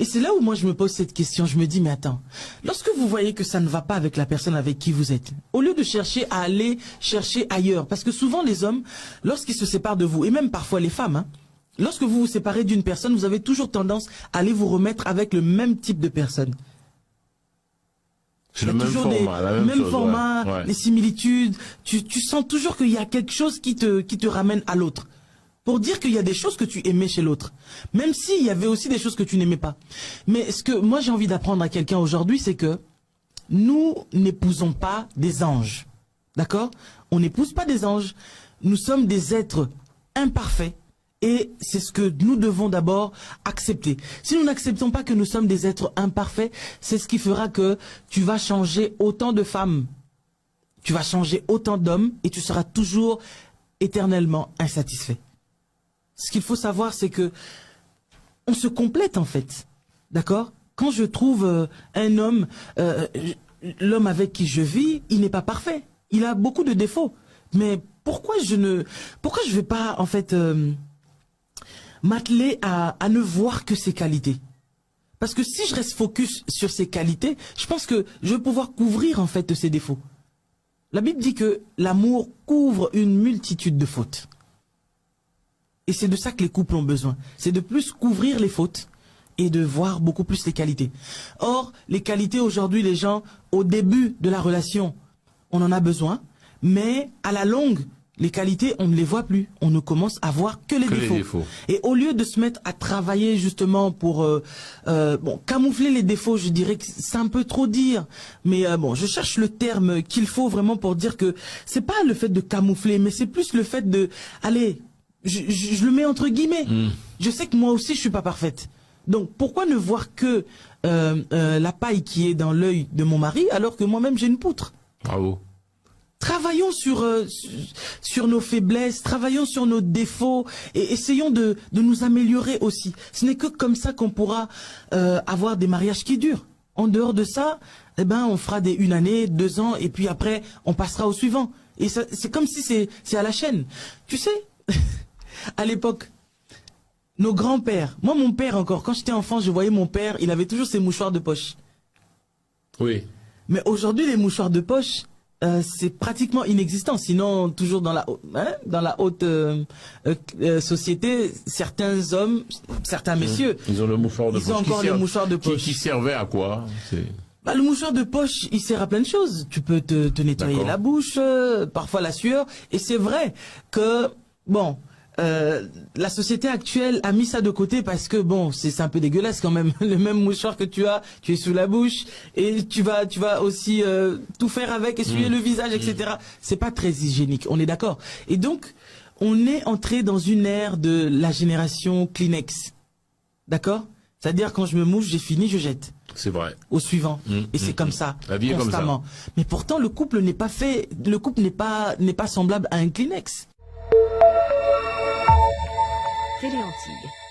Et c'est là où moi je me pose cette question, je me dis mais attends, lorsque vous voyez que ça ne va pas avec la personne avec qui vous êtes, au lieu de chercher à aller chercher ailleurs, parce que souvent les hommes, lorsqu'ils se séparent de vous, et même parfois les femmes, hein, lorsque vous vous séparez d'une personne, vous avez toujours tendance à aller vous remettre avec le même type de personne. C'est le même format, la même chose, format, ouais. les similitudes. Tu sens toujours qu'il y a quelque chose qui te ramène à l'autre. Pour dire qu'il y a des choses que tu aimais chez l'autre. Même s'il y avait aussi des choses que tu n'aimais pas. Mais ce que moi j'ai envie d'apprendre à quelqu'un aujourd'hui, c'est que nous n'épousons pas des anges. D'accord? On n'épouse pas des anges. Nous sommes des êtres imparfaits. Et c'est ce que nous devons d'abord accepter. Si nous n'acceptons pas que nous sommes des êtres imparfaits, c'est ce qui fera que tu vas changer autant de femmes, tu vas changer autant d'hommes et tu seras toujours éternellement insatisfait. Ce qu'il faut savoir, c'est que on se complète en fait. D'accord? Quand je trouve un homme, l'homme avec qui je vis, il n'est pas parfait. Il a beaucoup de défauts. Mais pourquoi je vais pas en fait m'atteler à ne voir que ses qualités? Parce que si je reste focus sur ses qualités, je pense que je vais pouvoir couvrir en fait ses défauts. La Bible dit que l'amour couvre une multitude de fautes. Et c'est de ça que les couples ont besoin. C'est de plus couvrir les fautes et de voir beaucoup plus les qualités. Or, les qualités aujourd'hui, les gens, au début de la relation, on en a besoin, mais à la longue, les qualités, on ne les voit plus. On ne commence à voir que les défauts. Et au lieu de se mettre à travailler justement pour camoufler les défauts, je dirais que c'est un peu trop dire. Mais je cherche le terme qu'il faut vraiment pour dire que c'est pas le fait de camoufler, mais c'est plus le fait de... Allez, je le mets entre guillemets. Je sais que moi aussi, je suis pas parfaite. Donc, pourquoi ne voir que la paille qui est dans l'œil de mon mari alors que moi-même j'ai une poutre? Bravo. Travaillons sur nos faiblesses, travaillons sur nos défauts et essayons de nous améliorer aussi. Ce n'est que comme ça qu'on pourra avoir des mariages qui durent. En dehors de ça, on fera des 1 année, 2 ans et puis après on passera au suivant. Et c'est comme si c'est à la chaîne. Tu sais, à l'époque, nos grands-pères, moi mon père encore, quand j'étais enfant, je voyais mon père, il avait toujours ses mouchoirs de poche. Oui. Mais aujourd'hui, les mouchoirs de poche, c'est pratiquement inexistant. Sinon, toujours dans la haute société, certains hommes, certains messieurs, ils ont le mouchoir de poche. Ils ont encore les mouchoirs de poche. Qui servait à quoi? Le mouchoir de poche, il sert à plein de choses. Tu peux te nettoyer la bouche, parfois la sueur. Et c'est vrai que, la société actuelle a mis ça de côté parce que c'est un peu dégueulasse quand même. Le même mouchoir que tu es sous la bouche et tu vas aussi tout faire avec, essuyer le visage, etc. C'est pas très hygiénique, on est d'accord. Et donc, on est entré dans une ère de la génération Kleenex. D'accord? C'est-à-dire quand je me mouche, j'ai fini, je jette. C'est vrai. Au suivant. Et c'est comme ça. La vie est constamment. Comme ça. Mais pourtant, le couple n'est pas semblable à un Kleenex. Télé Antilles.